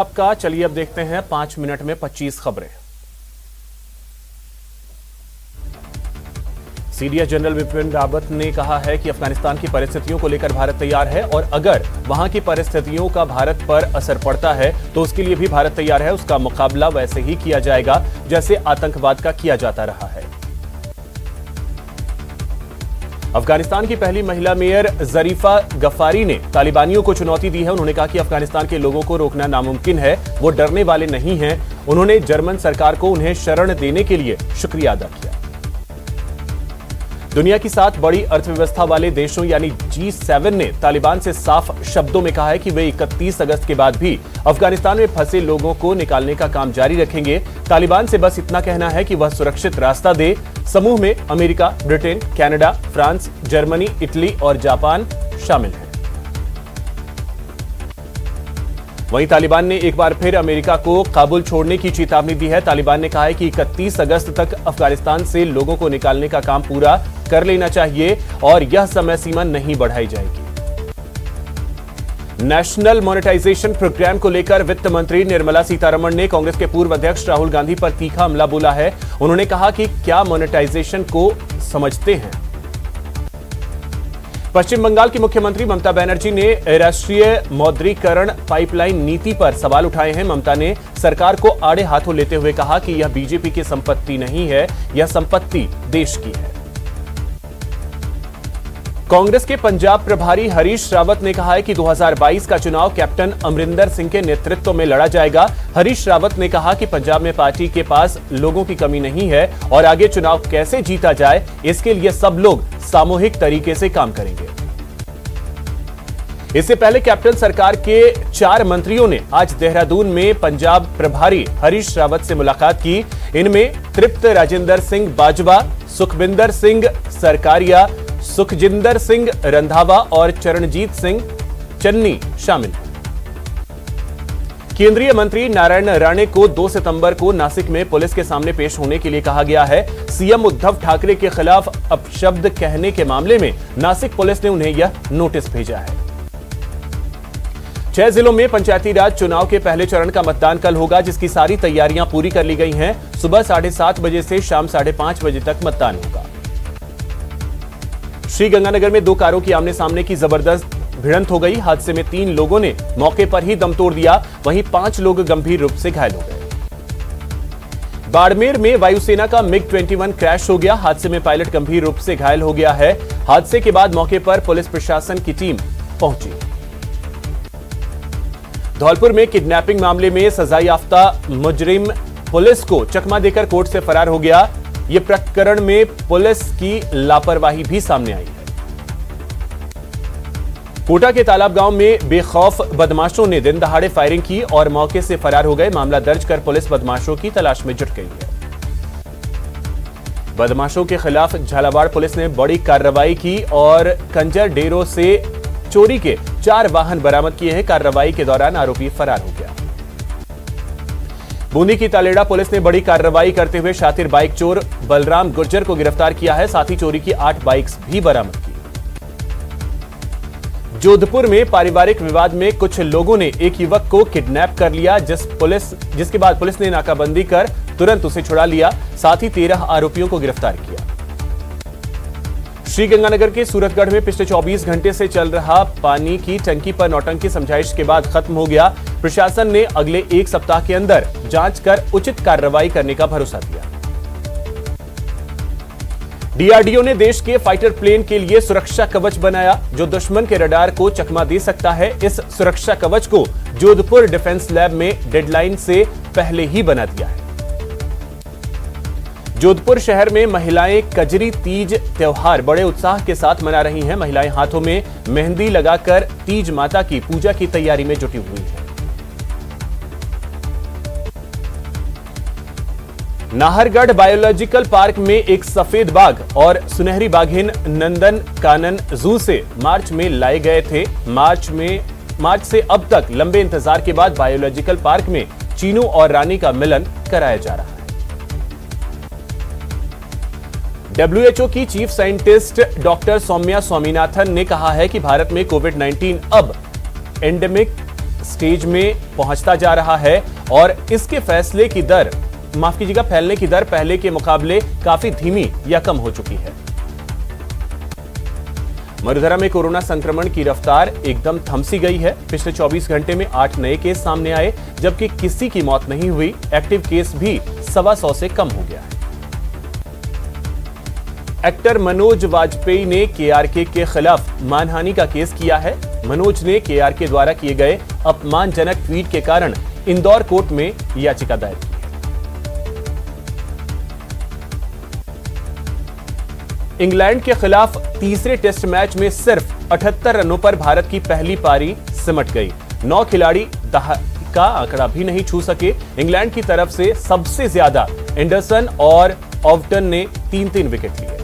आपका चलिए अब देखते हैं 5 मिनट में 25 खबरें। सीडीएस जनरल बिपिन रावत ने कहा है कि अफगानिस्तान की परिस्थितियों को लेकर भारत तैयार है और अगर वहां की परिस्थितियों का भारत पर असर पड़ता है तो उसके लिए भी भारत तैयार है। उसका मुकाबला वैसे ही किया जाएगा जैसे आतंकवाद का किया जाता रहा है। अफगानिस्तान की पहली महिला मेयर जरीफा गफारी ने तालिबानियों को चुनौती दी है। उन्होंने कहा कि अफगानिस्तान के लोगों को रोकना नामुमकिन है, वो डरने वाले नहीं हैं। उन्होंने जर्मन सरकार को उन्हें शरण देने के लिए शुक्रिया अदा किया। दुनिया की 7 बड़ी अर्थव्यवस्था वाले देशों यानी G7 ने तालिबान से साफ शब्दों में कहा है कि वे 31 अगस्त के बाद भी अफगानिस्तान में फंसे लोगों को निकालने का काम जारी रखेंगे। तालिबान से बस इतना कहना है कि वह सुरक्षित रास्ता दे। समूह में America, Britain, Canada, France, Germany, Italy और जापान शामिल हैं। वहीं तालिबान ने एक बार फिर अमेरिका को काबुल छोड़ने की चेतावनी दी है। तालिबान ने कहा है कि 31 अगस्त तक अफगानिस्तान से लोगों को निकालने का काम पूरा कर लेना चाहिए और यह समय सीमा नहीं बढ़ाई जाएगी। नेशनल मोनेटाइजेशन प्रोग्राम को लेकर वित्त मंत्री निर्मला सीतारमण ने कांग्रेस के पूर्व अध्यक्ष राहुल गांधी पर तीखा हमला बोला है। उन्होंने कहा कि क्या मोनेटाइजेशन को समझते हैं। पश्चिम बंगाल की मुख्यमंत्री ममता बनर्जी ने राष्ट्रीय मौद्रीकरण पाइपलाइन नीति पर सवाल उठाए हैं। ममता ने सरकार को आड़े हाथों लेते हुए कहा कि यह बीजेपी की संपत्ति नहीं है, यह संपत्ति देश की है। कांग्रेस के पंजाब प्रभारी हरीश रावत ने कहा है कि 2022 का चुनाव कैप्टन अमरिंदर सिंह के नेतृत्व में लड़ा जाएगा। हरीश रावत ने कहा कि पंजाब में पार्टी के पास लोगों की कमी नहीं है और आगे चुनाव कैसे जीता जाए इसके लिए सब लोग सामूहिक तरीके से काम करेंगे। इससे पहले कैप्टन सरकार के 4 मंत्रियों ने आज देहरादून में पंजाब प्रभारी हरीश रावत से मुलाकात की। इनमें तृप्त राजेंद्र सिंह बाजवा, सुखबिंदर सिंह सरकारिया, सुखजिंदर सिंह रंधावा और चरणजीत सिंह चन्नी शामिल हैं। केंद्रीय मंत्री नारायण राणे को 2 सितंबर को नासिक में पुलिस के सामने पेश होने के लिए कहा गया है। सीएम उद्धव ठाकरे के खिलाफ अपशब्द कहने के मामले में नासिक पुलिस ने उन्हें यह नोटिस भेजा है। 6 जिलों में पंचायती राज चुनाव के पहले चरण का मतदान कल होगा, जिसकी सारी तैयारियां पूरी कर ली गई हैं। सुबह 7:30 बजे से शाम 5:30 बजे तक मतदान होगा। श्रीगंगानगर में 2 कारों की आमने सामने की जबरदस्त भिड़ंत हो गई। हादसे में 3 लोगों ने मौके पर ही दम तोड़ दिया, वहीं 5 लोग गंभीर रूप से घायल हो गए। बाड़मेर में वायुसेना का MiG-21 क्रैश हो गया। हादसे में पायलट गंभीर रूप से घायल हो गया है। हादसे के बाद मौके पर पुलिस प्रशासन की टीम पहुंची। धौलपुर में किडनैपिंग मामले में सजायाफ्ता मुजरिम पुलिस को चकमा देकर कोर्ट से फरार हो गया। यह प्रकरण में पुलिस की लापरवाही भी सामने आई है। कोटा के तालाब गांव में बेखौफ बदमाशों ने दिन दहाड़े फायरिंग की और मौके से फरार हो गए। मामला दर्ज कर पुलिस बदमाशों की तलाश में जुट गई है। बदमाशों के खिलाफ झालावाड़ पुलिस ने बड़ी कार्रवाई की और कंजर डेरों से चोरी के 4 वाहन बरामद किए हैं। कार्रवाई के दौरान आरोपी फरार हो गया। बूंदी की तालेड़ा पुलिस ने बड़ी कार्रवाई करते हुए शातिर बाइक चोर बलराम गुर्जर को गिरफ्तार किया है। साथ ही चोरी की 8 बाइक्स भी बरामद की। जोधपुर में पारिवारिक विवाद में कुछ लोगों ने एक युवक को किडनैप कर लिया, जिसके बाद पुलिस ने नाकाबंदी कर तुरंत उसे छुड़ा लिया। साथ ही 13 आरोपियों को गिरफ्तार किया। श्रीगंगानगर के सूरतगढ़ में पिछले 24 घंटे से चल रहा पानी की टंकी पर नौटंकी समझाइश के बाद खत्म हो गया। प्रशासन ने अगले 1 सप्ताह के अंदर जांच कर उचित कार्रवाई करने का भरोसा दिया। डीआरडीओ ने देश के फाइटर प्लेन के लिए सुरक्षा कवच बनाया, जो दुश्मन के रडार को चकमा दे सकता है। इस सुरक्षा कवच को जोधपुर डिफेंस लैब में डेडलाइन से पहले ही बना दिया है। जोधपुर शहर में महिलाएं कजरी तीज त्योहार बड़े उत्साह के साथ मना रही हैं। महिलाएं हाथों में मेहंदी लगाकर तीज माता की पूजा की तैयारी में जुटी हुई हैं। नाहरगढ़ बायोलॉजिकल पार्क में एक सफेद बाघ और सुनहरी बाघिन नंदन कानन जू से मार्च में लाए गए थे। मार्च से अब तक लंबे इंतजार के बाद बायोलॉजिकल पार्क में चीनू और रानी का मिलन कराया जा रहा है। WHO की chief scientist doctor Soumya Swaminathan ने कहा है कि भारत में कोविड-19 अब एंडेमिक स्टेज में पहुंचता जा रहा है और इसके फैलने की दर पहले के मुकाबले काफी धीमी या कम हो चुकी है। मरुधरा में कोरोना संक्रमण की रफ्तार एकदम थम सी गई है। पिछले 24 घंटे में 8 नए केस सामने आए, जबकि किसी की मौत नहीं हुई। एक्टिव केस भी 125 से कम हो गया है। एक्टर मनोज वाजपेयी ने केआरके के खिलाफ मानहानि का केस किया है। मनोज ने केआरके द्वारा किए गए अपमानजनक ट्वीट के कारण इंदौर कोर्ट में याचिका दायर की। इंग्लैंड के खिलाफ तीसरे टेस्ट मैच में सिर्फ 78 रनों पर भारत की पहली पारी सिमट गई। 9 खिलाड़ी का आंकड़ा भी नहीं छू सके। इंग्लैंड की तरफ से सबसे ज्यादा एंडरसन और ऑवटन ने 3-3 विकेट लिए।